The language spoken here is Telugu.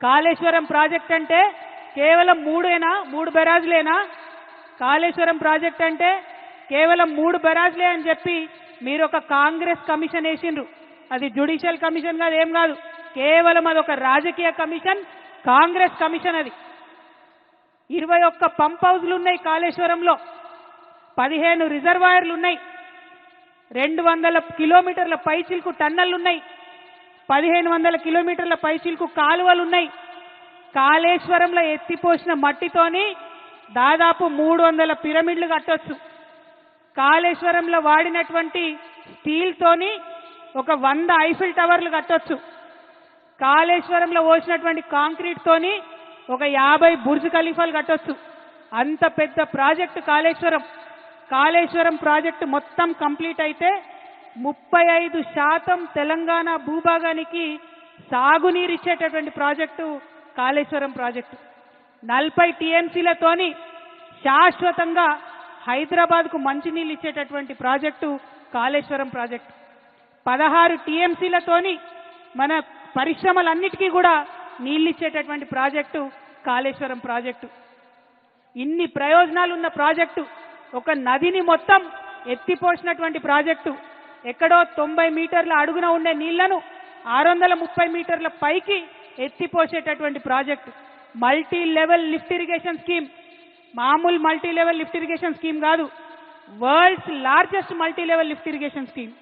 కాళేశ్వరం ప్రాజెక్ట్ అంటే కేవలం మూడు బెరాజులేనా? కాళేశ్వరం ప్రాజెక్ట్ అంటే కేవలం 3 బెరాజులే అని చెప్పి మీరు ఒక కాంగ్రెస్ కమిషన్ వేసిండ్రు. అది జ్యుడిషియల్ కమిషన్ కాదు, ఏం కాదు, కేవలం అదొక రాజకీయ కమిషన్, కాంగ్రెస్ కమిషన్. అది 21 పంప్ హౌజ్లు ఉన్నాయి కాళేశ్వరంలో, 15 రిజర్వాయర్లు ఉన్నాయి, 200 కిలోమీటర్ల పైచిల్కు టన్నెల్లు ఉన్నాయి, 1500 కిలోమీటర్ల పైచిల్కు కాలువలు ఉన్నాయి. కాళేశ్వరంలో ఎత్తిపోసిన మట్టితోని దాదాపు 300 పిరమిడ్లు కట్టొచ్చు. కాళేశ్వరంలో వాడినటువంటి స్టీల్తోని ఒక 100 ఐఫిల్ టవర్లు కట్టొచ్చు. కాళేశ్వరంలో పోసినటువంటి కాంక్రీట్ తోని ఒక 50 బుర్జ్ ఖలీఫాలు కట్టొచ్చు. అంత పెద్ద ప్రాజెక్టు కాళేశ్వరం. కాళేశ్వరం ప్రాజెక్టు మొత్తం కంప్లీట్ అయితే 35% తెలంగాణ భూభాగానికి సాగునీరు ఇచ్చేటటువంటి ప్రాజెక్టు కాళేశ్వరం ప్రాజెక్టు. 40 టీఎంసీలతోని శాశ్వతంగా హైదరాబాద్కు మంచినీళ్ళు ఇచ్చేటటువంటి ప్రాజెక్టు కాళేశ్వరం ప్రాజెక్టు. 16 టీఎంసీలతోని మన పరిశ్రమలన్నిటికీ కూడా నీళ్ళు ఇచ్చేటటువంటి ప్రాజెక్టు కాళేశ్వరం ప్రాజెక్టు. ఇన్ని ప్రయోజనాలు ఉన్న ప్రాజెక్టు, ఒక నదిని మొత్తం ఎత్తిపోసినటువంటి ప్రాజెక్టు, ఎక్కడో 90 మీటర్ల అడుగున ఉండే నీళ్లను 630 మీటర్ల పైకి ఎత్తిపోసేటటువంటి project. Multi level lift irrigation scheme, మామూలు multi level lift irrigation scheme కాదు, world's largest multi level lift irrigation scheme.